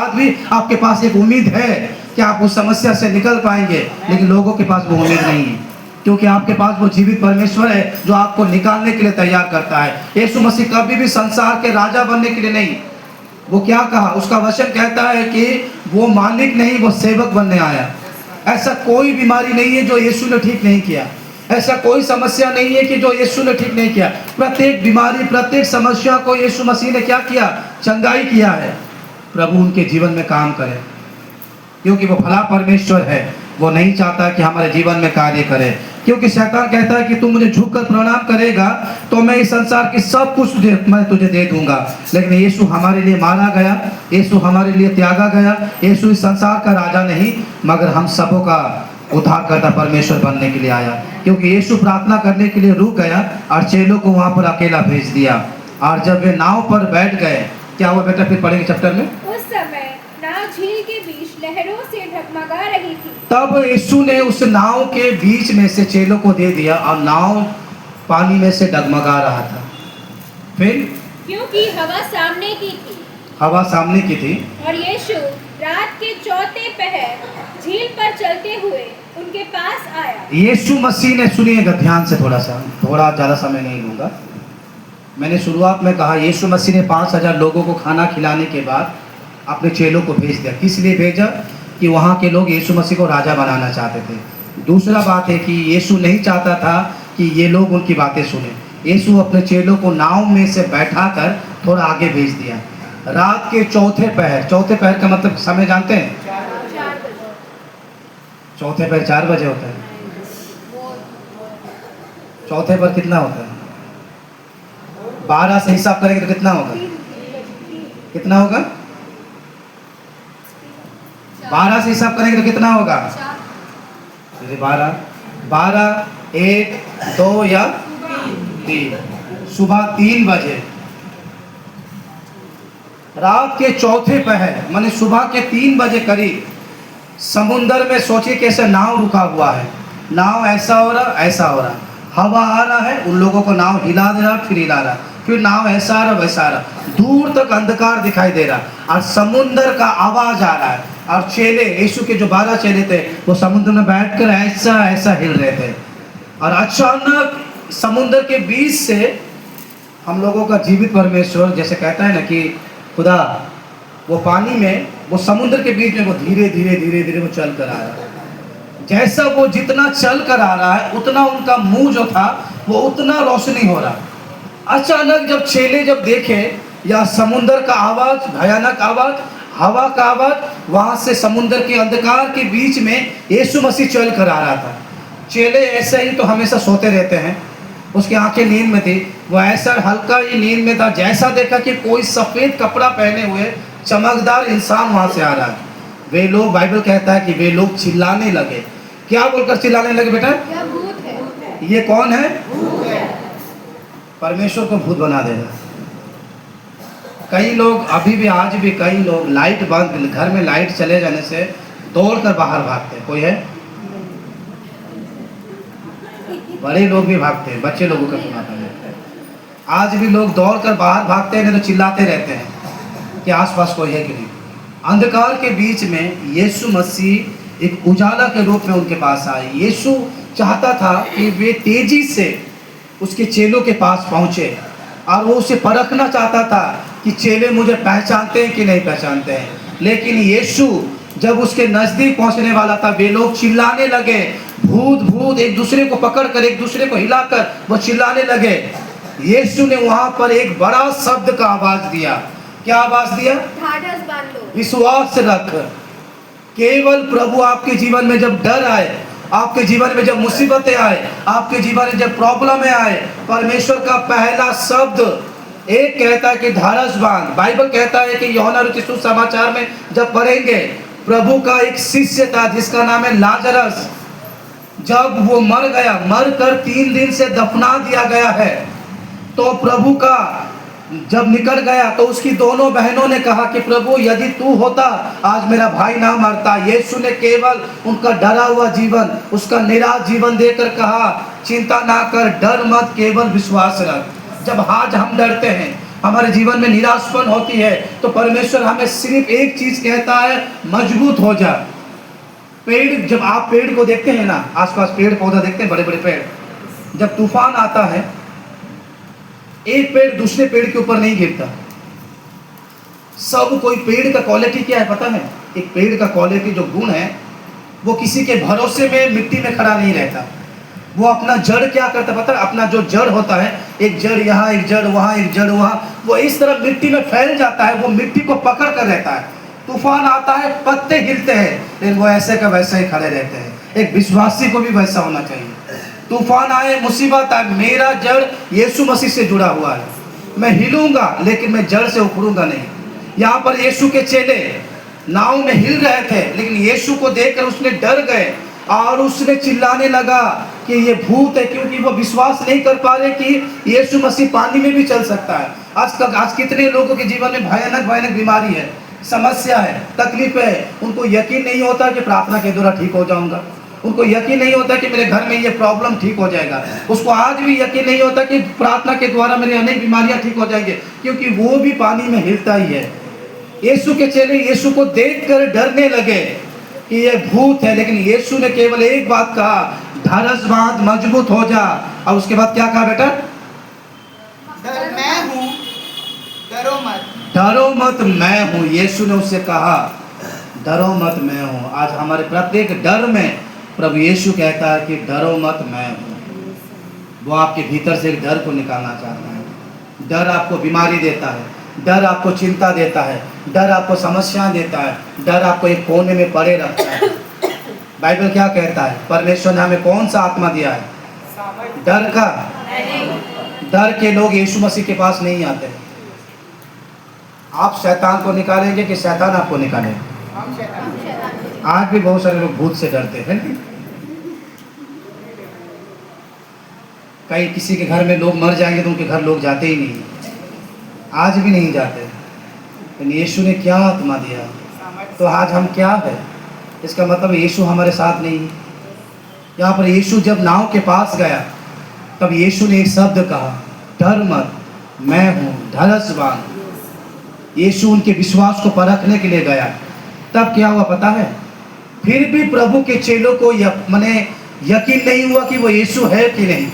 बाद भी आपके पास एक उम्मीद है कि आप उस समस्या से निकल पाएंगे, लेकिन लोगों के पास वो उम्मीद नहीं है, क्योंकि आपके पास वो जीवित परमेश्वर है जो आपको निकालने के लिए तैयार करता है। यीशु मसीह कभी भी संसार के राजा बनने के लिए नहीं, वो क्या कहा, उसका वचन कहता है कि वो मालिक नहीं, वो सेवक बनने आया। ऐसा कोई बीमारी नहीं है जो यीशु ने ठीक नहीं किया, ऐसा कोई समस्या नहीं है कि जो यीशु ने ठीक नहीं किया। प्रत्येक बीमारी, प्रत्येक समस्या को यीशु मसीह ने क्या किया, चंगाई किया है। प्रभु उनके जीवन में काम करे, क्योंकि वो भला परमेश्वर है। वो नहीं चाहता कि हमारे जीवन में कार्य करे, क्योंकि शैतान कहता है कि तू मुझे झुककर प्रणाम करेगा तो मैं इस संसार की सब कुछ मैं तुझे दे दूंगा। लेकिन यीशु हमारे लिए मारा गया, यीशु हमारे लिए त्यागा गया। यीशु इस संसार का राजा नहीं, मगर हम सबों का उद्धारकर्ता परमेश्वर बनने के लिए आया। क्योंकि यीशु प्रार्थना करने के लिए रुक गया और चेलों को वहां पर अकेला भेज दिया। और जब वे नाव पर बैठ गए, क्या हुआ बेटा, फिर पढ़ेंगे चैप्टर में। उस समय नाव झील के बीच लहरों से डगमगा रही थी। तब यीशु ने उस नाव के बीच में से चेलों को दे दिया और नाव पानी में से डगमगा रहा था। फिर क्योंकि हवा सामने की थी, हवा सामने की थी, और यीशु रात के चौथे पहर झील पर चलते हुए उनके पास आया। यीशु मसीह ने, सुनिएगा ध्यान से, थोड़ा ज़्यादा समय नहीं लूँगा। मैंने शुरुआत में कहा यीशु मसीह ने 5000 लोगों को खाना खिलाने के बाद अपने चेलों को भेज दिया। किस लिए भेजा, कि वहाँ के लोग यीशु मसीह को राजा बनाना चाहते थे। दूसरा बात है कि यीशु नहीं चाहता था कि ये लोग उनकी बातें सुने। यीशु अपने चेलों को नाव में से बैठाकर थोड़ा आगे भेज दिया। रात के चौथे पहर, चौथे पहर का मतलब समय जानते हैं, 4 बजे। चौथे पहर 4 बजे होता है। चौथे पर कितना होता है, 12 से हिसाब करेंगे तो कितना होगा, कितना होगा, 12 से हिसाब करेंगे तो कितना होगा, 12, 1, 2 या 3, सुबह 3 बजे। रात के चौथे पहर माने सुबह के 3 बजे करीब समुंदर में, सोचिए कैसे नाव रुका हुआ है, नाव ऐसा हो रहा, ऐसा हो रहा, हवा आ रहा है, उन लोगों को नाव हिला दे रहा, फिर हिला रहा, फिर नाव ऐसा आ रहा, वैसा आ रहा, दूर तक अंधकार दिखाई दे रहा और समुंदर का आवाज आ रहा है। और चेले, यीशु के जो 12 चेले थे, वो समुद्र में बैठकर ऐसा ऐसा हिल रहे थे। और अचानक समुद्र के बीच से हम लोगों का जीवित परमेश्वर, जैसे कहता है ना कि खुदा, वो पानी में, वो समुद्र के बीच में वो धीरे धीरे धीरे धीरे वो चल कर आ रहा है। जैसा वो जितना चल कर आ रहा है, उतना उनका मुंह जो था वो उतना रोशनी हो रहा। अचानक जब चेले जब देखे, या समुद्र का आवाज, भयानक आवाज, हवा का आवाज, वहां से समुद्र के अंधकार के बीच में यीशु मसीह चल कर आ रहा था। चेले ऐसे ही तो हमेशा सोते रहते हैं, उसकी आंखें नींद में थी, वो ऐसा हल्का ही नींद में था। जैसा देखा कि कोई सफेद कपड़ा पहने हुए चमकदार इंसान वहां से आ रहा है, वे लोग, बाइबल कहता है कि वे लोग चिल्लाने लगे। क्या बोलकर चिल्लाने लगे बेटा, यह भूत है। ये कौन है, परमेश्वर को भूत बना देगा। कई लोग अभी भी, आज भी कई लोग लाइट बंद, घर में लाइट चले जाने से दौड़ कर बाहर भागते हैं। कोई है, बड़े लोग भी भागते हैं, बच्चे लोगों का सुनाता है। आज भी लोग दौड़ कर बाहर भागते हैं, नहीं तो चिल्लाते रहते हैं कि आसपास कोई है कि नहीं। अंधकार के बीच में यीशु मसीह एक उजाला के रूप में उनके पास आए। यीशु चाहता था कि वे तेजी से उसके चेलों के पास पहुंचे और वो उसे परखना चाहता था कि चेले मुझे पहचानते हैं कि नहीं पहचानते हैं। लेकिन यीशु जब उसके नजदीक पहुंचने वाला था, वे लोग चिल्लाने लगे, भूत भूत, एक दूसरे को पकड़कर, एक दूसरे को हिलाकर वो चिल्लाने लगे। यीशु ने वहां पर एक बड़ा शब्द का आवाज दिया। क्या आवाज दिया, ढाढ़स बांध लो, विश्वास रख। केवल प्रभु आपके जीवन में जब डर आए, आपके जीवन में जब मुसीबतें आए, आपके जीवन में जब प्रॉब्लम आए, परमेश्वर का पहला शब्द एक कहता है कि ढाढ़स बांध। बाइबल कहता है कि यूहन्ना रचित सुसमाचार में जब पढ़ेंगे, प्रभु का एक शिष्य था जिसका नाम है लाजरस। जब वो मर गया, मर कर 3 दिन से दफना दिया गया है, तो प्रभु का जब निकल गया तो उसकी दोनों बहनों ने कहा कि प्रभु यदि तू होता आज मेरा भाई ना मरता। यीशु ने केवल उनका डरा हुआ जीवन, उसका निराश जीवन देकर कहा चिंता ना कर, डर मत, केवल विश्वास रख। जब आज हम डरते हैं, हमारे जीवन में निराशपन होती है, तो परमेश्वर हमें सिर्फ एक चीज कहता है, मजबूत हो जा। पेड़, जब आप पेड़ को देखते हैं ना, आसपास पेड़ पौधा देखते हैं, बड़े बड़े पेड़, जब तूफान आता है एक पेड़ दूसरे पेड़ के ऊपर नहीं गिरता। सब कोई पेड़ का क्वालिटी क्या है पता है? एक पेड़ का क्वालिटी जो गुण है, वो किसी के भरोसे में मिट्टी में खड़ा नहीं रहता। वो अपना जड़ क्या करता पता है? अपना जो जड़ होता है, एक जड़ यहाँ, एक जड़ वहाँ, एक जड़ वहाँ, वो इस तरह मिट्टी में फैल जाता है, वो मिट्टी को पकड़ कर रहता है। तूफान आता है, पत्ते हिलते हैं, लेकिन वो ऐसे का वैसे ही खड़े रहते हैं। एक विश्वासी को भी वैसा होना चाहिए। तूफान आए, मुसीबत आए, मेरा जड़ यीशु मसीह से जुड़ा हुआ है। मैं हिलूंगा लेकिन मैं जड़ से उखड़ूंगा नहीं। यहाँ पर यीशु के चेले नाव में हिल रहे थे, लेकिन यीशु को देखकर उसने डर गए और उसने चिल्लाने लगा कि ये भूत है, क्योंकि वो विश्वास नहीं कर पा रहे कि यीशु मसीह पानी में भी चल सकता है। आज कितने लोगों के जीवन में भयानक भयानक बीमारी है, समस्या है, तकलीफ है, उनको यकीन नहीं होता कि प्रार्थना के द्वारा ठीक हो जाऊंगा। उनको यकीन नहीं होता कि मेरे घर में ये प्रॉब्लम ठीक हो जाएगा। उसको आज भी यकीन नहीं होता कि प्रार्थना के द्वारा मेरी अनेक बीमारियां ठीक हो जाएंगे, क्योंकि वो भी पानी में हिलता ही है। यीशु के चेले यीशु को देखकर डरने लगे कि ये भूत है, लेकिन यीशु ने केवल एक बात कहा, ढारस बांध, मजबूत हो जा। और उसके बाद क्या कहा बेटा? मैं हूँ, डरो मत। डरो मत, मैं हूँ। यीशु ने उससे कहा, डरो मत, मैं हूँ। आज हमारे प्रत्येक डर में प्रभु यीशु कहता है कि डरो मत, मैं हूँ। वो आपके भीतर से एक डर को निकालना चाहता है। डर आपको बीमारी देता है, डर आपको चिंता देता है, डर आपको समस्याएं देता है, डर आपको एक कोने में पड़े रखता है। बाइबल क्या कहता है? परमेश्वर ने हमें कौन सा आत्मा दिया है? डर का। डर के लोग यीशु मसीह के पास नहीं आते। आप शैतान को निकालेंगे कि शैतान आपको निकालेगा? आज भी बहुत सारे लोग भूत से डरते हैं। कहीं किसी के घर में लोग मर जाएंगे तो उनके घर लोग जाते ही नहीं, आज भी नहीं जाते। लेकिन यीशु ने क्या आत्मा दिया, तो आज हम क्या है? इसका मतलब यीशु हमारे साथ नहीं है। यहाँ पर यीशु जब नाव के पास गया, तब यीशु ने एक शब्द कहा, डर मत, मैं हूँ, ढारस बांध। यीशु उनके विश्वास को परखने के लिए गया। तब क्या हुआ पता है? फिर भी प्रभु के चेलों को यकीन नहीं हुआ कि वो यीशु है कि नहीं।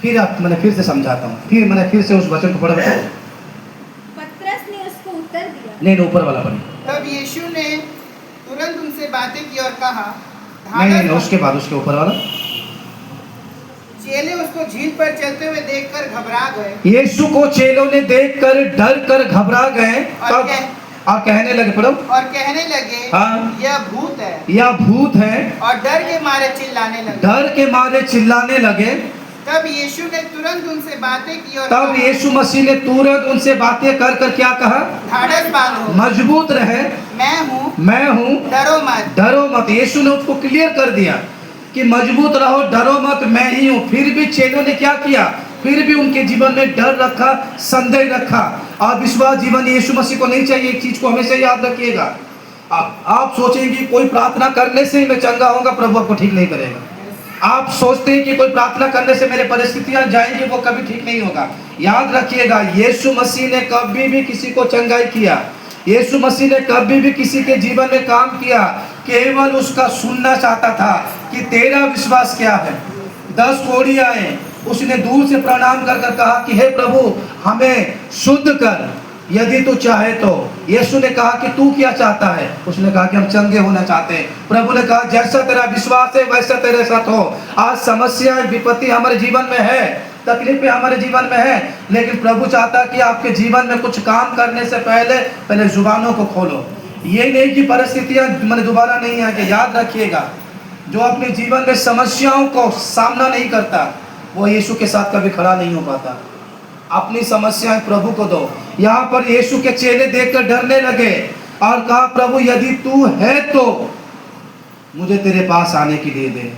मैंने फिर से समझाता हूँ, फिर से उस वचन को पढ़ा। पतरस ने उसको उत्तर दिया, नहीं, ऊपर वाला पढ़ी। तब यीशु ने तुरंत उनसे बातें की और कहा, नहीं, उसके बाद उसके ऊपर वाला। चेले उसको झील पर चलते हुए देखकर घबरा गए। यीशु को चेलों ने देखकर डर कर घबरा गए और कहने लगे, पढ़ो। और कहने लगे, हाँ, यह भूत है, यह भूत है। और डर के मारे चिल्लाने लगे। डर के मारे चिल्लाने लगे। तब यीशु ने तुरंत उनसे बातें की और तब यीशु मसीह ने तुरंत उनसे बातें कर कर क्या कहा? ढाढ़स बांधो, मजबूत रहे, मैं हूँ, डरो मत। डरो मत। यीशु ने उसको क्लियर कर दिया कि मजबूत रहो, डरो मत, मैं ही हूँ। फिर भी चेलों ने क्या किया? फिर भी उनके जीवन में डर रखा, संदेह रखा। और विश्वास जीवन यीशु मसीह को नहीं चाहिए। एक चीज को हमेशा याद रखिएगा, आप सोचेंगे कोई प्रार्थना करने से ही मैं चंगा होगा, प्रभु आपको ठीक नहीं करेगा। आप सोचते हैं कि कोई प्रार्थना करने से मेरे परिस्थितियां जाएंगी, वो कभी ठीक नहीं होगा। याद रखिएगा, यीशु मसीह ने कभी भी किसी को चंगाई किया, यीशु मसीह ने कभी भी किसी के जीवन में काम किया, केवल उसका सुनना चाहता था कि तेरा विश्वास क्या है। 10 कोढ़ी आए, उसने दूर से प्रणाम कर कर कहा कि हे प्रभु, हमें शुद्ध कर, यदि तू चाहे तो। यीशु ने कहा कि तू क्या चाहता है? उसने कहा कि हम चंगे होना चाहते हैं। प्रभु ने कहा जैसा तेरा विश्वास है वैसा तेरे साथ हो। आज समस्या विपत्ति हमारे जीवन में है, तकलीफें हमारे जीवन में है, लेकिन प्रभु चाहता है कि आपके जीवन में कुछ काम करने से पहले जुबानों को खोलो। ये नहीं कि परिस्थितियां दोबारा नहीं आएंगी। याद रखिएगा, जो अपने जीवन में समस्याओं को सामना नहीं करता, वो यीशु के साथ कभी खड़ा नहीं हो पाता। अपनी समस्याएं प्रभु को दो। यहाँ पर यीशु के चेले देखकर डरने लगे और कहा, प्रभु यदि तू है तो मुझे तेरे पास आने के लिए दे।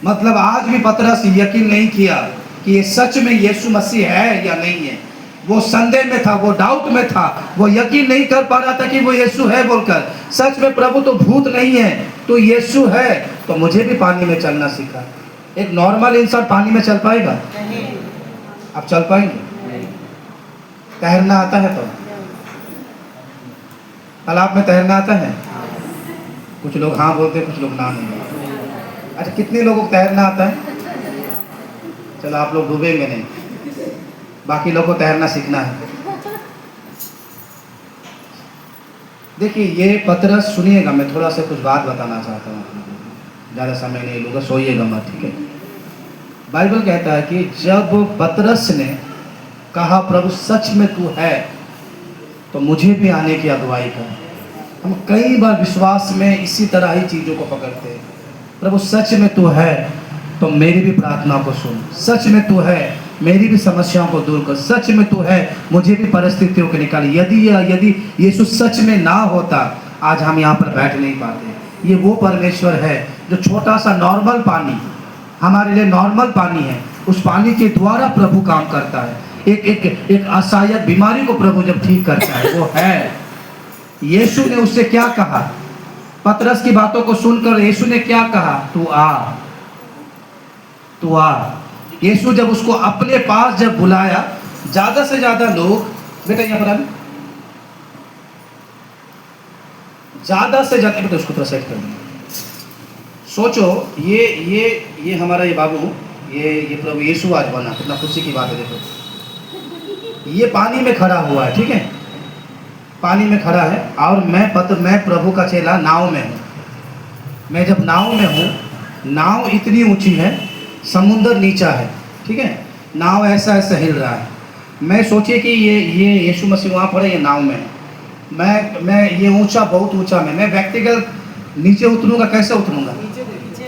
मतलब आज भी पतरस यकीन नहीं किया कि ये सच में यीशु मसीह है या नहीं है। वो संदेह में था, वो डाउट में था, वो यकीन नहीं कर पा रहा था कि वो यीशु है बोलकर। सच में प्रभु तो भूत नहीं है, तो यीशु है, तो मुझे भी पानी में चलना सीखा। एक नॉर्मल इंसान पानी में चल पाएगा? नहीं। आप चल पाएंगे? तैरना आता है? तो तालाब में तैरना आता है? कुछ लोग हाँ बोलते हैं, कुछ लोग ना नहीं बोलते। अच्छा, कितने लोगों को तैरना आता है? चलो आप लोग डूबेंगे नहीं, बाकी लोगों को तैरना सीखना है। देखिए ये पतरस, सुनिएगा, मैं थोड़ा सा कुछ बात बताना चाहता हूँ, ज़्यादा समय नहीं लूँगा, सोइएगा मत, ठीक है। बाइबल कहता है कि जब पतरस ने कहा प्रभु सच में तू है तो मुझे भी आने की अगुवाई कर। हम कई बार विश्वास में इसी तरह ही चीज़ों को पकड़ते हैं। प्रभु सच में तू है तो मेरी भी प्रार्थना को सुन, सच में तू है मेरी भी समस्याओं को दूर कर, सच में तू है मुझे भी परिस्थितियों को निकाल। यदि यीशु सच में ना होता आज हम यहाँ पर बैठ नहीं पाते। ये वो परमेश्वर है जो छोटा सा नॉर्मल पानी, हमारे लिए नॉर्मल पानी है, उस पानी के द्वारा प्रभु काम करता है। एक असहाय बीमारी को प्रभु जब ठीक करता है वो है। यीशु ने उससे क्या कहा? पतरस की बातों को सुनकर यीशु ने क्या कहा? तू आ, तू आ। यीशु जब उसको अपने पास जब बुलाया, ज्यादा से ज्यादा लोग, बेटा यहाँ पर आ, ज्यादा से ज्यादा, बेटा उसको थोड़ा सेट कर दो। सोचो ये हमारा ये बाबू, ये प्रभु यीशु आज बना, कितना खुशी की बात है। देखो ये पानी में खड़ा हुआ है, ठीक है, पानी में खड़ा है, और मैं प्रभु का चेला नाव में हूँ। मैं जब नाव में हूँ, नाव इतनी ऊंची है, समुंदर नीचा है, ठीक है, नाव ऐसा ऐसा हिल रहा है। मैं सोचिए कि ये यीशु मसीह वहाँ पर है, ये नाव में है, मैं ये ऊंचा, बहुत ऊंचा में, मैं व्यक्तिगत नीचे उतरूंगा, कैसे उतरूंगा?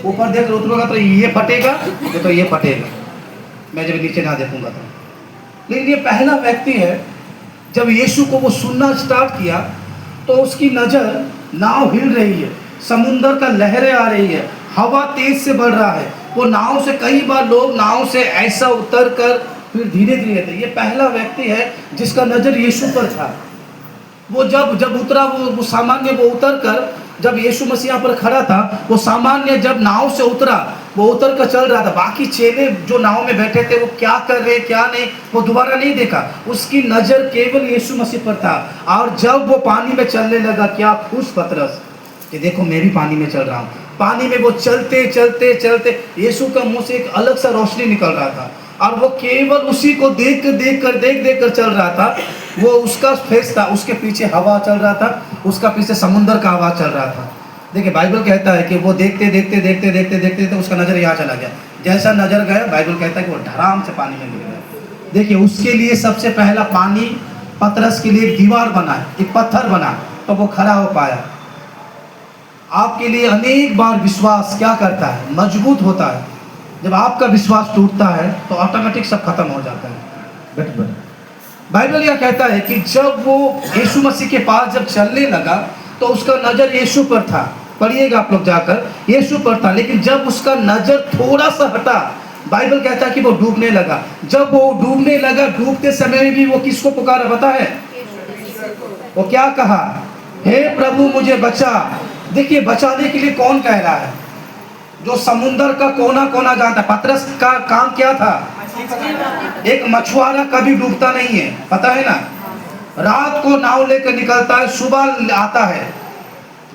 ऊपर देख उतरूंगा तो ये फटेगा, तो ये फटेगा, मैं जब नीचे ना देखूंगा तो। लेकिन ये पहला व्यक्ति है, जब यीशु को वो सुनना स्टार्ट किया तो उसकी नज़र, नाव हिल रही है, समुंदर का लहरें आ रही है, हवा तेज से बढ़ रहा है, वो नाव से, कई बार लोग नाव से ऐसा उतर कर फिर धीरे धीरे थे। ये पहला व्यक्ति है जिसका नज़र यीशु पर था। वो जब उतरा, वो सामान्य, वो उतर कर, जब यीशु मसीह पर खड़ा था, वो सामान्य जब नाव से उतरा, वो उतर कर चल रहा था। बाकी चेले जो नाव में बैठे थे वो क्या कर रहे क्या नहीं, वो दोबारा नहीं देखा, उसकी नज़र केवल यीशु मसीह पर था। और जब वो पानी में चलने लगा, क्या खुश पतरस कि देखो मैं भी पानी में चल रहा हूँ। पानी में वो चलते चलते चलते यीशु का मुंह से एक अलग सा रोशनी निकल रहा था, और वो केवल उसी को देख कर चल रहा था। वो उसका फेस था, उसके पीछे हवा चल रहा था, उसका पीछे समुंदर का आवाज़ चल रहा था। देखिए बाइबल कहता है कि वो देखते उसका नज़र यहाँ चला गया। जैसा नज़र गया, बाइबल कहता है कि वो धड़ाम से पानी में गिर गया। देखिए उसके लिए सबसे पहला पानी पतरस के लिए एक दीवार बना, एक पत्थर बना, तो वो खड़ा हो पाया। आपके लिए अनेक बार विश्वास क्या करता है? मजबूत होता है। जब आपका विश्वास टूटता है तो ऑटोमेटिक सब खत्म हो जाता है। बाइबल यह कहता है कि जब वो यीशु मसीह के पास जब चलने लगा तो उसका नज़र यीशु पर था। पढ़िएगा आप लोग जाकर, यीशु पर था। लेकिन जब उसका नज़र थोड़ा सा हटा, बाइबल कहता है कि वो डूबने लगा। जब वो डूबने लगा, डूबते समय में भी वो किसको पुकारा पता है? वो क्या कहा? हे प्रभु मुझे बचा। देखिए बचाने के लिए कौन कह रहा है? जो समुंदर का कोना कोना जानता है। पतरस का काम क्या था? एक मछुआरा कभी डूबता नहीं है, पता है ना। रात को नाव लेकर निकलता है, सुबह आता है।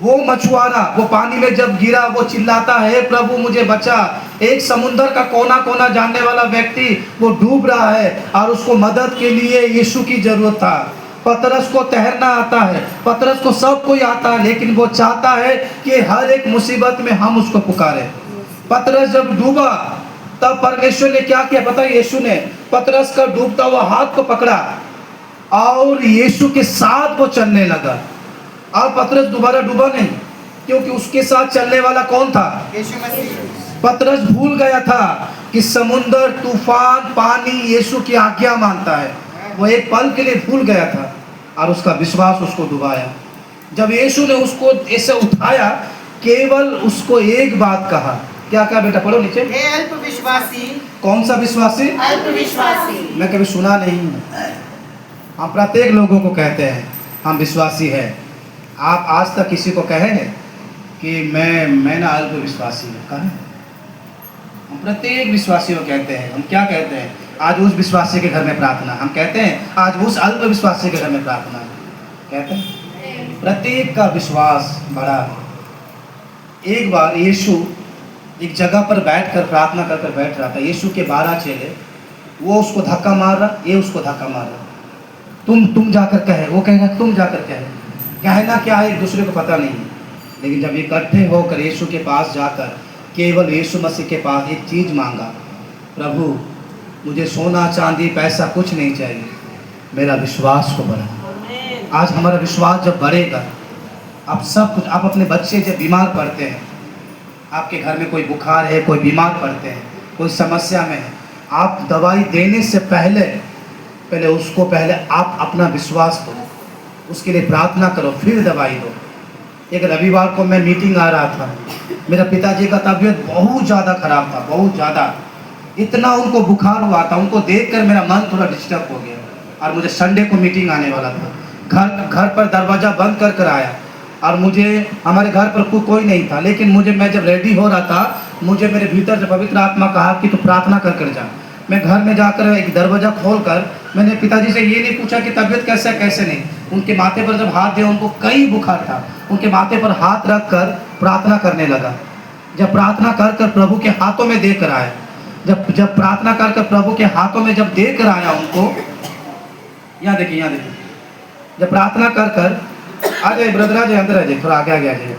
वो मछुआरा वो पानी में जब गिरा, वो चिल्लाता है, हे प्रभु मुझे बचा। एक समुंदर का कोना कोना जानने वाला व्यक्ति वो डूब रहा है और उसको मदद के लिए यीशु की जरूरत था। पतरस को तैरना आता है, पतरस को सब कोई आता है, लेकिन वो चाहता है कि हर एक मुसीबत में हम उसको पुकारें। पतरस जब डूबा तब परमेश्वर ने क्या किया पता है? यीशु ने पतरस का डूबता हुआ हाथ को पकड़ा और यीशु के साथ वो चलने लगा। और पतरस दोबारा डूबा नहीं, क्योंकि उसके साथ चलने वाला कौन था? यीशु मसीह। पतरस भूल गया था कि समुंदर, तूफान, पानी यीशु की आज्ञा मानता है। वो एक पल के लिए भूल गया था और उसका विश्वास उसको डुबाया। जब यीशु ने उसको ऐसे उठाया, केवल उसको एक बात कहा। क्या कहा बेटा? पढ़ो नीचे। हे अल्प विश्वासी। कौन सा विश्वासी? अल्प विश्वासी। मैं कभी सुना नहीं हूँ। हम प्रत्येक लोगों को कहते हैं हम विश्वासी है। आप आज तक किसी को कहे हैं कि मैं ना अल्प विश्वासी हूँ? कहा? हम प्रत्येक विश्वासी को कहते हैं। हम क्या कहते हैं? आज उस विश्वासी के घर में प्रार्थना। हम कहते हैं आज उस अल्प विश्वासी के घर में प्रार्थना। कहते हैं प्रत्येक का विश्वास बड़ा है। एक बार यीशु एक जगह पर बैठकर प्रार्थना कर बैठ रहा था। यीशु के 12 चेले, वो उसको धक्का मार रहा, ये उसको धक्का मार रहा। तुम जाकर कहे, वो कहेगा तुम जाकर कहे। कहना क्या है एक दूसरे को पता नहीं है, लेकिन जब इकट्ठे होकर यीशु के पास जाकर केवल यीशु मसीह के पास एक चीज़ मांगा, प्रभु मुझे सोना चांदी पैसा कुछ नहीं चाहिए, मेरा विश्वास को बढ़ा। आज हमारा विश्वास जब बढ़ेगा, आप सब कुछ, आप अपने बच्चे जब बीमार पड़ते हैं, आपके घर में कोई बुखार है, कोई बीमार पड़ते हैं, कोई समस्या में है, आप दवाई देने से पहले आप अपना विश्वास करो, उसके लिए प्रार्थना करो, फिर दवाई दो। एक रविवार को मैं मीटिंग आ रहा था, मेरा पिताजी का तबीयत बहुत ज़्यादा ख़राब था, बहुत ज़्यादा, इतना उनको बुखार हुआ था। उनको देखकर मेरा मन थोड़ा डिस्टर्ब हो गया और मुझे संडे को मीटिंग आने वाला था। घर पर दरवाज़ा बंद कर आया और मुझे, हमारे घर पर कोई नहीं था, लेकिन मैं जब रेडी हो रहा था, मुझे मेरे भीतर से पवित्र आत्मा कहा कि तू प्रार्थना कर जा। मैं घर में जाकर एक दरवाज़ा खोलकर मैंने पिताजी से ये नहीं पूछा कि तबीयत कैसा है कैसे नहीं। उनके माथे पर जब हाथ दिया, उनको कई बुखार था, उनके माथे पर हाथ रख कर प्रार्थना करने लगा। जब प्रार्थना कर प्रभु के हाथों में देकर आया, जब प्रार्थना कर प्रभु के हाथों में जब देकर आया उनको, यहाँ देखिए, जब प्रार्थना कर आ जाए ब्रदर, आ जाए अंदर, आ जाए, थोड़ा आगे आ जाए,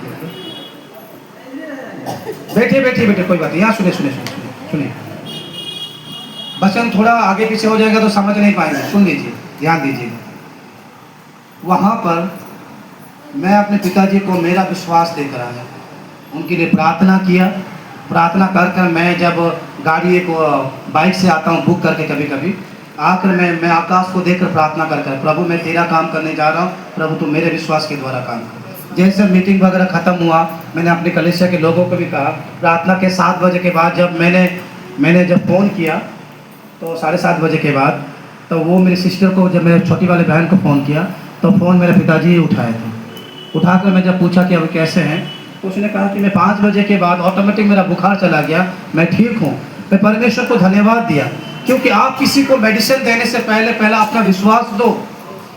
बैठे कोई बात नहीं, यहाँ सुनिए। वचन थोड़ा आगे पीछे हो जाएगा तो समझ नहीं पाएंगे, सुन लीजिए, ध्यान दीजिए। वहाँ पर मैं अपने पिताजी को मेरा विश्वास देकर आया, उनके लिए प्रार्थना किया। प्रार्थना कर मैं जब गाड़ी एक बाइक से आता हूँ बुक करके, कभी आकर मैं आकाश को देखकर प्रार्थना कर प्रभु मैं तेरा काम करने जा रहा हूँ, प्रभु तू मेरे विश्वास के द्वारा काम कर। जैसे मीटिंग वगैरह ख़त्म हुआ, मैंने अपने कलीसिया के लोगों को भी कहा, प्रार्थना के 7 बजे के बाद जब मैंने जब फ़ोन किया, तो 7:30 बजे के बाद, तो वो मेरी सिस्टर को, जब मेरे छोटी वाली बहन को फ़ोन किया, तो फ़ोन मेरे पिताजी ही उठाए थे। उठाकर मैं जब पूछा कि अभी कैसे हैं, तो उसने कहा कि मैं 5 बजे के बाद ऑटोमेटिक मेरा बुखार चला गया, मैं ठीक हूँ। मैं परमेश्वर को धन्यवाद दिया, क्योंकि आप किसी को मेडिसिन देने से पहले अपना विश्वास दो।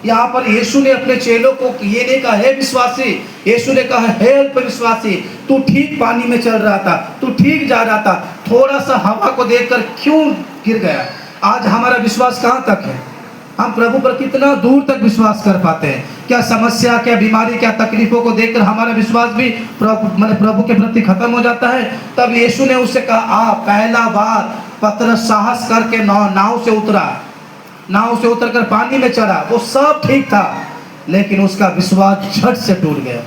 यहाँ पर यीशु ने अपने चेलों को ये नहीं कहा हे विश्वासी, यीशु ने कहा हे अल्प विश्वासी, तू ठीक पानी में चल रहा था, तू ठीक जा रहा था, थोड़ा सा हवा को देखकर क्यों गिर गया। आज हमारा विश्वास कहाँ तक है? हम प्रभु पर कितना दूर तक विश्वास कर पाते हैं? क्या समस्या, क्या बीमारी, क्या तकलीफों को देखकर हमारा विश्वास भी प्रभु के प्रति खत्म हो जाता है? तब यीशु ने उससे कहा, पहला बार पतरस साहस करके नाव से उतरकर पानी में चढ़ा, वो सब ठीक था, लेकिन उसका विश्वास झट से टूट गया।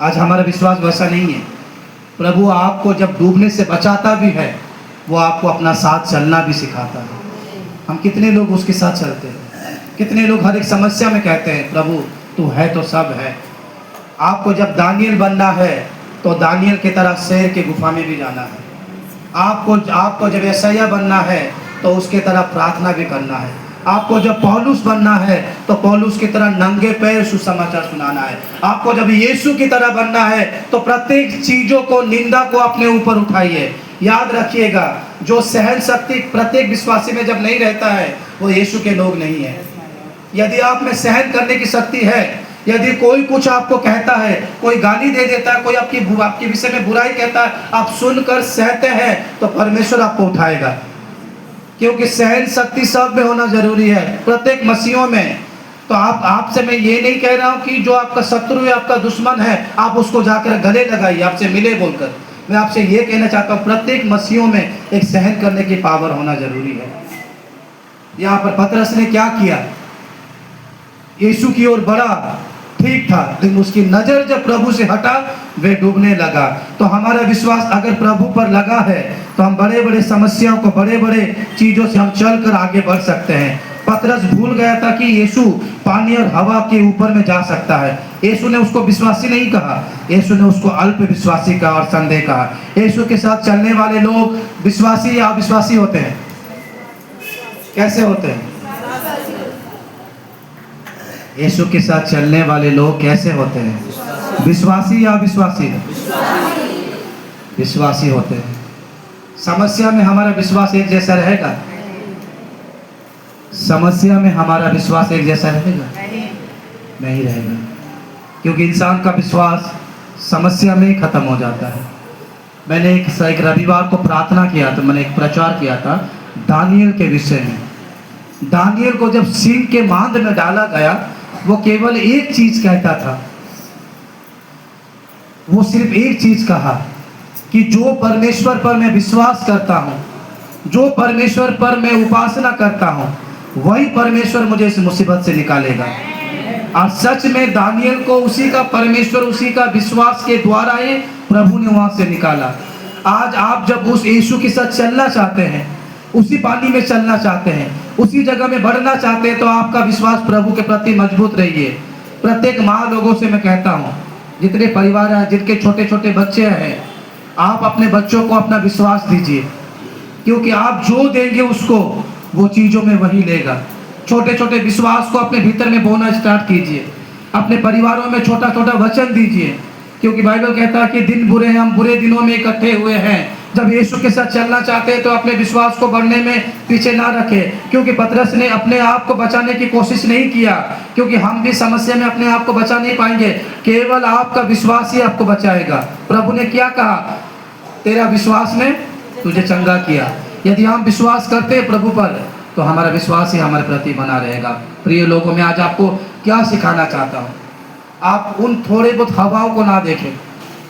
आज हमारा विश्वास वैसा नहीं है। प्रभु आपको जब डूबने से बचाता भी है, वो आपको अपना साथ चलना भी सिखाता है। हम कितने लोग उसके साथ चलते हैं? कितने लोग हर एक समस्या में कहते हैं प्रभु तू है तो सब है। आपको जब दानियल बनना है, तो दानियल की तरह शेर के गुफा में भी जाना है। आपको जब यशायाह बनना है, तो उसके तरह प्रार्थना भी करना है। आपको जब पौलुस बनना है, तो पौलुस की तरह नंगे पैर सुसमाचार सुनाना है। आपको जब यीशु की तरह बनना है, तो प्रत्येक चीज़ों को, निंदा को अपने ऊपर उठाइए। याद रखिएगा, जो सहन शक्ति प्रत्येक विश्वासी में जब नहीं रहता है, वो यीशु के लोग नहीं है। यदि आप में सहन करने की शक्ति है, यदि कोई कुछ आपको कहता है, कोई गाली दे देता है, कोई आपके विषय में बुराई कहता है, आप सुनकर सहते हैं, तो परमेश्वर आपको उठाएगा। क्योंकि सहन शक्ति सब में होना जरूरी है, प्रत्येक मसीहों में। तो आपसे मैं ये नहीं कह रहा हूँ कि जो आपका शत्रु है, आपका दुश्मन है, आप उसको जाकर गले लगाइए, आपसे मिले बोलकर। मैं आपसे ये कहना चाहता हूँ, प्रत्येक मसीहों में एक सहन करने की पावर होना जरूरी है। यहाँ पर पतरस ने क्या किया? यीशु की ओर बढ़ा, ठीक था, लेकिन उसकी नजर जब प्रभु से हटा, वे डूबने लगा। तो हमारा विश्वास अगर प्रभु पर लगा है, तो हम बड़े बड़े समस्याओं को, बड़े बड़े चीजों से हम चलकर आगे बढ़ सकते हैं। पतरस भूल गया था कि यीशु पानी और हवा के ऊपर में जा सकता है। यीशु ने उसको विश्वासी नहीं कहा, यीशु ने उसको अल्प विश्वासी कहा और संदेह कहा। यीशु के साथ चलने वाले लोग विश्वासी या अविश्वासी होते हैं? कैसे होते हैं? यीशु के साथ चलने वाले लोग कैसे होते हैं? विश्वासी या अविश्वासी? विश्वासी होते हैं। समस्या में हमारा विश्वास एक जैसा रहेगा? समस्या में हमारा विश्वास एक जैसा रहेगा? नहीं रहेगा, क्योंकि इंसान का विश्वास समस्या में ही खत्म हो जाता है। मैंने एक रविवार को प्रार्थना किया था, मैंने एक प्रचार किया था दानियल के विषय में। दानियल को जब सिंह के मांद में डाला गया, वो केवल एक चीज कहता था, वो सिर्फ एक चीज कहा कि जो परमेश्वर पर मैं विश्वास करता हूँ, जो परमेश्वर पर मैं उपासना करता हूँ, वही परमेश्वर मुझे इस मुसीबत से निकालेगा। और सच में दानियल को उसी का परमेश्वर, उसी का विश्वास के द्वारा ही प्रभु ने वहां से निकाला। आज आप जब उस यीशु के साथ चलना चाहते हैं, उसी पानी में चलना चाहते हैं, उसी जगह में बढ़ना चाहते हैं, तो आपका विश्वास प्रभु के प्रति मजबूत रहिए। प्रत्येक माँ लोगों से मैं कहता हूँ, जितने परिवार हैं, जिनके छोटे छोटे बच्चे हैं, आप अपने बच्चों को अपना विश्वास दीजिए, क्योंकि आप जो देंगे उसको वो चीज़ों में वही लेगा। छोटे छोटे विश्वास को अपने भीतर में बोना स्टार्ट कीजिए। अपने परिवारों में छोटा छोटा वचन दीजिए, क्योंकि बाइबल कहता है कि दिन बुरे हैं, हम बुरे दिनों में इकट्ठे हुए हैं। जब यीशु के साथ चलना चाहते हैं तो अपने विश्वास को बढ़ने में पीछे ना रखें, क्योंकि पतरस ने अपने आप को बचाने की कोशिश नहीं किया, क्योंकि हम भी समस्या में अपने आप को बचा नहीं पाएंगे। केवल आपका विश्वास ही आपको बचाएगा। प्रभु ने क्या कहा? तेरा विश्वास ने तुझे चंगा किया। यदि हम विश्वास करते हैं प्रभु पर, तो हमारा विश्वास ही हमारे प्रति बना रहेगा। प्रिय लोगों, मैं आज आपको क्या सिखाना चाहता हूँ, आप उन थोड़े बहुत हवाओं को ना देखें,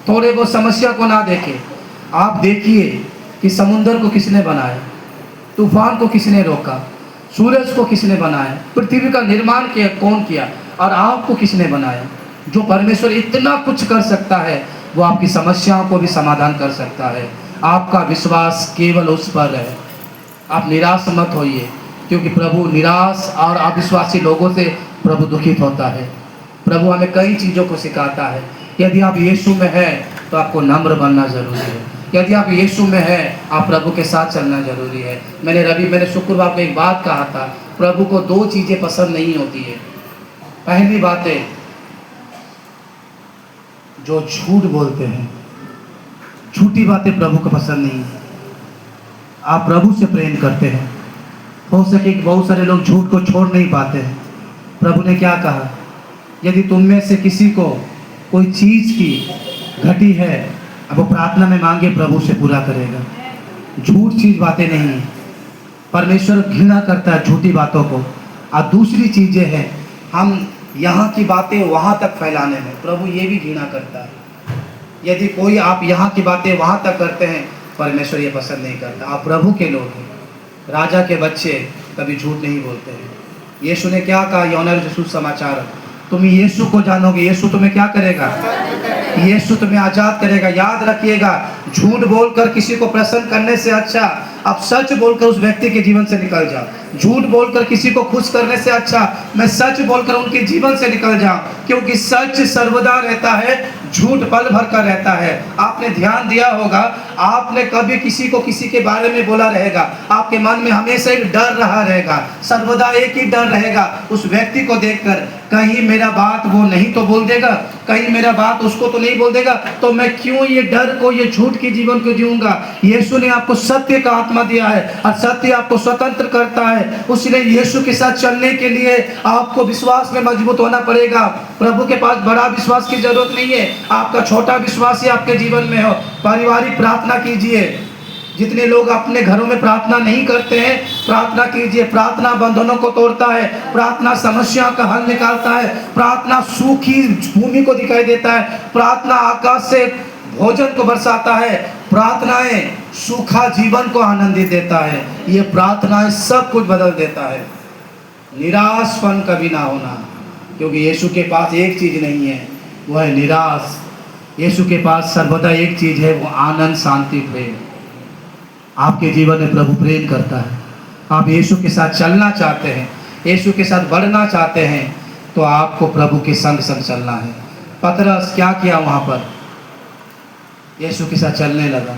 थोड़े बहुत समस्या को ना देखें। आप देखिए कि समुंदर को किसने बनाया, तूफान को किसने रोका, सूरज को किसने बनाया, पृथ्वी का निर्माण किया कौन किया, और आपको किसने बनाया। जो परमेश्वर इतना कुछ कर सकता है, वो आपकी समस्याओं को भी समाधान कर सकता है। आपका विश्वास केवल उस पर है। आप निराश मत होइए, क्योंकि प्रभु निराश और अविश्वासी लोगों से प्रभु दुखित होता है। प्रभु हमें कई चीज़ों को सिखाता है। यदि आप यीशु में हैं तो आपको नम्र बनना जरूरी है। यदि आप यीशु में हैं, आप प्रभु के साथ चलना जरूरी है। मैंने शुक्रवार को एक बात कहा था, प्रभु को दो चीज़ें पसंद नहीं होती है। पहली बात है, जो झूठ बोलते हैं, झूठी बातें प्रभु को पसंद नहीं है। आप प्रभु से प्रेम करते हैं, हो सके कि बहुत सारे लोग झूठ को छोड़ नहीं पाते हैं। प्रभु ने क्या कहा? यदि तुम में से किसी को कोई चीज़ की घटी है, अब वो प्रार्थना में मांगे, प्रभु से पूरा करेगा। झूठ चीज बातें नहीं है। परमेश्वर घृणा करता है झूठी बातों को। और दूसरी चीज़ें हैं, हम यहाँ की बातें वहाँ तक फैलाने में, प्रभु ये भी घृणा करता है। यदि कोई आप यहाँ की बातें वहाँ तक करते हैं, परमेश्वर ये पसंद नहीं करता। आप प्रभु के लोग हैं, राजा के बच्चे कभी झूठ नहीं बोलते हैं। यीशु ने क्या कहा? यूहन्ना सुसमाचार, तुम यीशु को जानोगे, यीशु तुम्हें क्या करेगा? यीशु तुम्हें आज़ाद करेगा। याद रखिएगा, झूठ बोलकर किसी को प्रसन्न करने से अच्छा आप सच बोलकर उस व्यक्ति के जीवन से निकल जाओ। झूठ बोलकर किसी को खुश करने से अच्छा मैं सच बोलकर उनके जीवन से निकल जाऊं, क्योंकि सच सर्वदा रहता है, झूठ पल भर का रहता है। आपने ध्यान दिया होगा, आपने कभी किसी को किसी के बारे में बोला रहेगा, आपके मन में हमेशा एक डर रहा रहेगा, सर्वदा एक ही डर रहेगा उस व्यक्ति को देखकर, कहीं मेरा बात वो नहीं तो बोल देगा, कहीं मेरा बात उसको तो नहीं बोल देगा, तो मैं क्यों ये डर को, ये झूठ के जीवन को जीऊंगा। यीशु ने आपको सत्य का आत्मा दिया है और सत्य आपको स्वतंत्र करता है। उसने यीशु के साथ चलने के लिए आपको विश्वास में मजबूत होना पड़ेगा। प्रभु के पास बड़ा विश्वास की जरूरत नहीं है, आपका छोटा विश्वास ही आपके जीवन में हो। पारिवारिक प्रार्थना कीजिए। जितने लोग अपने घरों में प्रार्थना नहीं करते हैं, प्रार्थना कीजिए। प्रार्थना बंधनों को तोड़ता है, प्रार्थना समस्या का हल निकालता है, प्रार्थना सूखी भूमि को दिखाई देता है, प्रार्थना आकाश से भोजन को बरसाता है, प्रार्थनाएं सूखा जीवन को आनंदित देता है। ये प्रार्थनाएं सब कुछ बदल देता है। निराशपन कभी ना होना, क्योंकि यीशु के पास एक चीज नहीं है, वो है निराश। यीशु के पास सर्वदा एक चीज है, वो आनंद, शांति, प्रेम। आपके जीवन में प्रभु प्रेम करता है। आप यीशु के साथ चलना चाहते हैं, यीशु के साथ बढ़ना चाहते हैं, तो आपको प्रभु के संग संग चलना है। पतरस क्या किया? वहाँ पर यीशु के साथ चलने लगा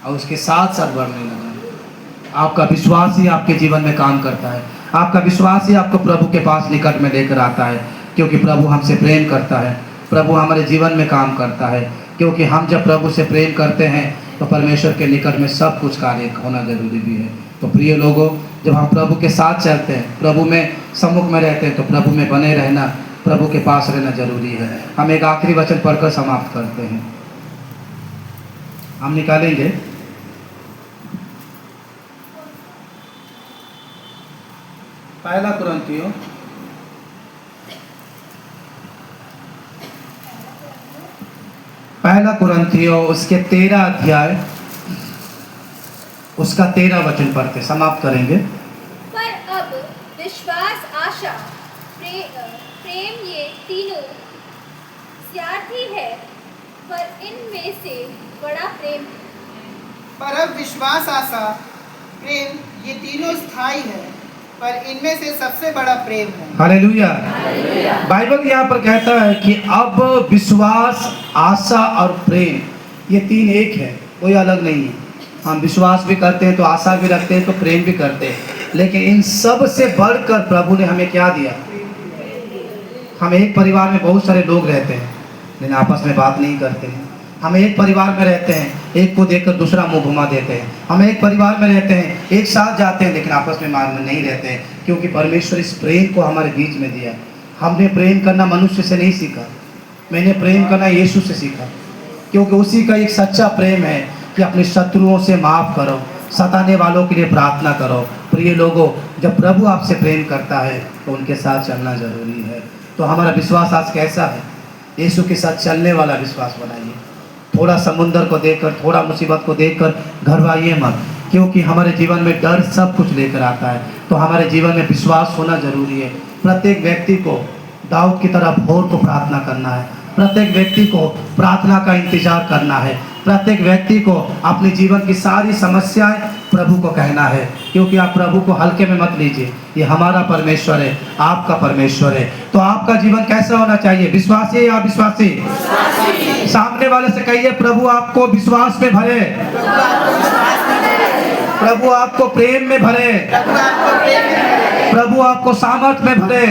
और उसके साथ साथ बढ़ने लगा। आपका विश्वास ही आपके जीवन में काम करता है। आपका विश्वास ही आपको प्रभु के पास निकट में लेकर आता है, क्योंकि प्रभु हमसे प्रेम करता है। प्रभु हमारे जीवन में काम करता है, क्योंकि हम जब प्रभु से प्रेम करते हैं तो परमेश्वर के निकट में सब कुछ कार्य होना जरूरी भी है। तो प्रिय लोगों, जब हम प्रभु के साथ चलते हैं, प्रभु में सम्मुख में रहते हैं, तो प्रभु में बने रहना, प्रभु के पास रहना जरूरी है। हम एक आखिरी वचन पढ़कर समाप्त करते हैं। हम निकालेंगे पहला कुरिन्थियों उसके 13 अध्याय उसका 13 वचन पढ़ते समाप्त करेंगे। पर अब विश्वास, आशा, प्रेम ये तीनों साथी है, पर इनमें से बड़ा प्रेम है। पर अब विश्वास, आशा, प्रेम ये तीनों स्थायी है, पर इनमें से सबसे बड़ा प्रेम है। हालेलुया। बाइबल यहाँ पर कहता है कि अब विश्वास, आशा और प्रेम ये तीन एक है, कोई अलग नहीं है। हम विश्वास भी करते हैं तो आशा भी रखते हैं तो प्रेम भी करते हैं, लेकिन इन सब से बढ़कर प्रभु ने हमें क्या दिया? हम एक परिवार में बहुत सारे लोग रहते हैं लेकिन आपस में बात नहीं करते हैं। हम एक परिवार में रहते हैं, एक को देखकर दूसरा मुंह घुमा देते हैं। हम एक परिवार में रहते हैं, एक साथ जाते हैं, लेकिन आपस में मार्ग में नहीं रहते हैं, क्योंकि परमेश्वर इस प्रेम को हमारे बीच में दिया। हमने प्रेम करना मनुष्य से नहीं सीखा, मैंने प्रेम करना यीशु से सीखा, क्योंकि उसी का एक सच्चा प्रेम है कि अपने शत्रुओं से माफ़ करो, सताने वालों के लिए प्रार्थना करो। प्रिय लोगों, जब प्रभु आपसे प्रेम करता है तो उनके साथ चलना जरूरी है। तो हमारा विश्वास आज कैसा है? यीशु के साथ चलने वाला विश्वास बनाइए। थोड़ा समुंदर को देखकर, थोड़ा मुसीबत को देखकर घबराइए मत, क्योंकि हमारे जीवन में डर सब कुछ लेकर आता है। तो हमारे जीवन में विश्वास होना जरूरी है। प्रत्येक व्यक्ति को दाऊद की तरह भोर को प्रार्थना करना है, प्रत्येक व्यक्ति को प्रार्थना का इंतजार करना है, प्रत्येक व्यक्ति को अपने जीवन की सारी समस्याएं प्रभु को कहना है, क्योंकि आप प्रभु को हल्के में मत लीजिए। ये हमारा परमेश्वर है, आपका परमेश्वर है। तो आपका जीवन कैसा होना चाहिए? विश्वासी या अविश्वासी? सामने वाले से कहिए, प्रभु आपको विश्वास में भरे, प्रभु आपको प्रेम में भरे, प्रभु आपको सामर्थ में भरे।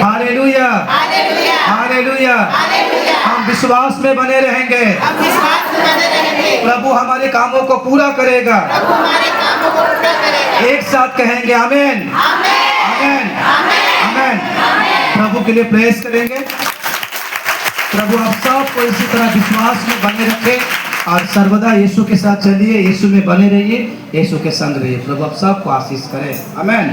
Hallelujah, hallelujah. हम विश्वास में बने रहेंगे, प्रभु हमारे कामों को पूरा करेगा। एक साथ कहेंगे आमीन, आमीन, आमीन। प्रभु के लिए प्रेस करेंगे। प्रभु आप सबको इसी तरह विश्वास में बने रखे और सर्वदा यीशु के साथ चलिए, यीशु में बने रहिए, यीशु के संग रहिए। प्रभु आप सबको आशीष करे। आमीन।